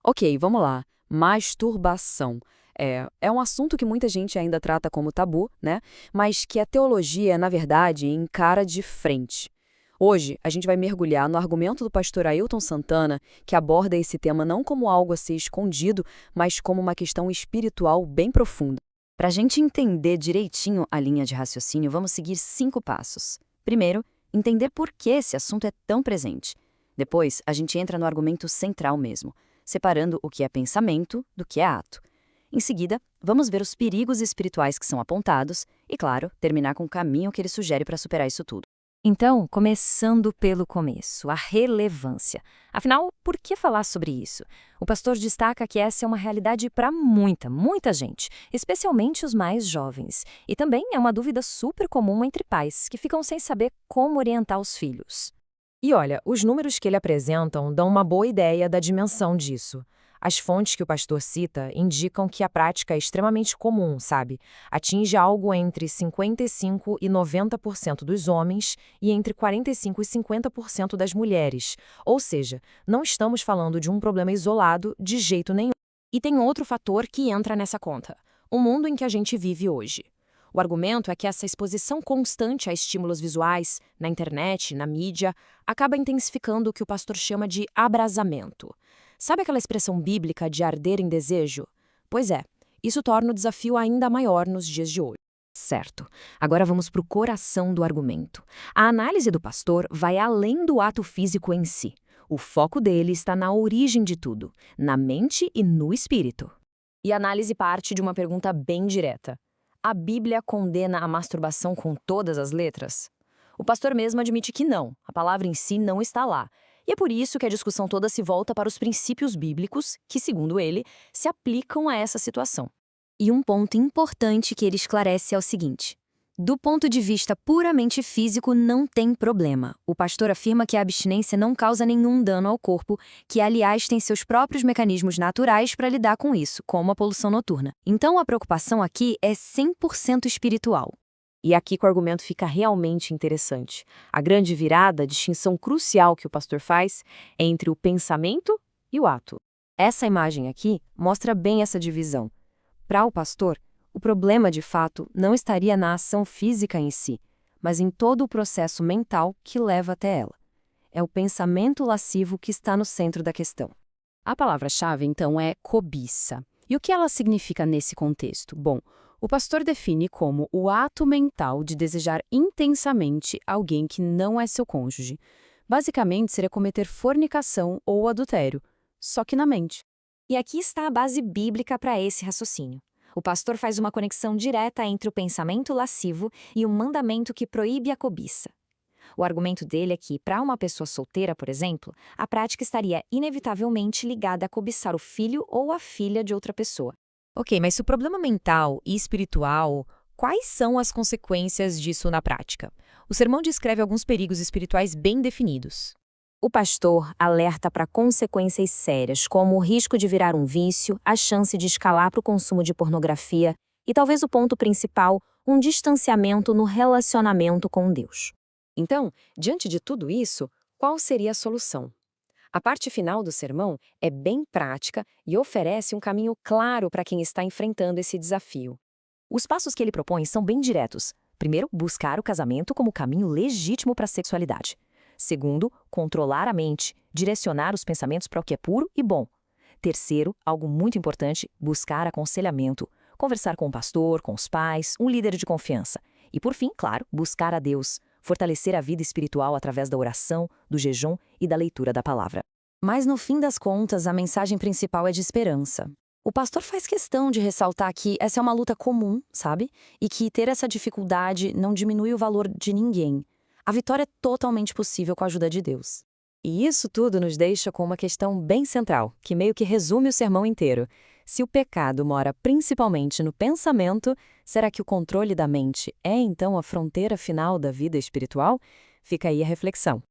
Ok, vamos lá. Masturbação. É um assunto que muita gente ainda trata como tabu, né? Mas que a teologia, na verdade, encara de frente. Hoje, a gente vai mergulhar no argumento do pastor Ailton Santana, que aborda esse tema não como algo a ser escondido, mas como uma questão espiritual bem profunda. Para a gente entender direitinho a linha de raciocínio, vamos seguir 5 passos. Primeiro, entender por que esse assunto é tão presente. Depois, a gente entra no argumento central mesmo, separando o que é pensamento do que é ato. Em seguida, vamos ver os perigos espirituais que são apontados e, claro, terminar com o caminho que ele sugere para superar isso tudo. Então, começando pelo começo, a relevância. Afinal, por que falar sobre isso? O pastor destaca que essa é uma realidade para muita gente, especialmente os mais jovens. E também é uma dúvida super comum entre pais, que ficam sem saber como orientar os filhos. E olha, os números que ele apresentam dão uma boa ideia da dimensão disso. As fontes que o pastor cita indicam que a prática é extremamente comum, sabe? Atinge algo entre 55% e 90% dos homens e entre 45% e 50% das mulheres. Ou seja, não estamos falando de um problema isolado de jeito nenhum. E tem outro fator que entra nessa conta: o mundo em que a gente vive hoje. O argumento é que essa exposição constante a estímulos visuais, na internet, na mídia, acaba intensificando o que o pastor chama de abrasamento. Sabe aquela expressão bíblica de arder em desejo? Pois é, isso torna o desafio ainda maior nos dias de hoje. Certo. Agora vamos para o coração do argumento. A análise do pastor vai além do ato físico em si. O foco dele está na origem de tudo, na mente e no espírito. E a análise parte de uma pergunta bem direta: a Bíblia condena a masturbação com todas as letras? O pastor mesmo admite que não, a palavra em si não está lá. E é por isso que a discussão toda se volta para os princípios bíblicos que, segundo ele, se aplicam a essa situação. E um ponto importante que ele esclarece é o seguinte: do ponto de vista puramente físico, não tem problema. O pastor afirma que a abstinência não causa nenhum dano ao corpo, que, aliás, tem seus próprios mecanismos naturais para lidar com isso, como a poluição noturna. Então, a preocupação aqui é 100% espiritual. E aqui que o argumento fica realmente interessante. A grande virada, a distinção crucial que o pastor faz é entre o pensamento e o ato. Essa imagem aqui mostra bem essa divisão. Para o pastor, o problema, de fato, não estaria na ação física em si, mas em todo o processo mental que leva até ela. É o pensamento lascivo que está no centro da questão. A palavra-chave, então, é cobiça. E o que ela significa nesse contexto? Bom, o pastor define como o ato mental de desejar intensamente alguém que não é seu cônjuge. Basicamente, seria cometer fornicação ou adultério, só que na mente. E aqui está a base bíblica para esse raciocínio. O pastor faz uma conexão direta entre o pensamento lascivo e o mandamento que proíbe a cobiça. O argumento dele é que, para uma pessoa solteira, por exemplo, a prática estaria inevitavelmente ligada a cobiçar o filho ou a filha de outra pessoa. Ok, mas se o problema mental e espiritual, quais são as consequências disso na prática? O sermão descreve alguns perigos espirituais bem definidos. O pastor alerta para consequências sérias, como o risco de virar um vício, a chance de escalar para o consumo de pornografia e, talvez o ponto principal, um distanciamento no relacionamento com Deus. Então, diante de tudo isso, qual seria a solução? A parte final do sermão é bem prática e oferece um caminho claro para quem está enfrentando esse desafio. Os passos que ele propõe são bem diretos. Primeiro, buscar o casamento como caminho legítimo para a sexualidade. Segundo, controlar a mente, direcionar os pensamentos para o que é puro e bom. Terceiro, algo muito importante, buscar aconselhamento, conversar com o pastor, com os pais, um líder de confiança. E por fim, claro, buscar a Deus, fortalecer a vida espiritual através da oração, do jejum e da leitura da palavra. Mas no fim das contas, a mensagem principal é de esperança. O pastor faz questão de ressaltar que essa é uma luta comum, sabe? E que ter essa dificuldade não diminui o valor de ninguém. A vitória é totalmente possível com a ajuda de Deus. E isso tudo nos deixa com uma questão bem central, que meio que resume o sermão inteiro. Se o pecado mora principalmente no pensamento, será que o controle da mente é então a fronteira final da vida espiritual? Fica aí a reflexão.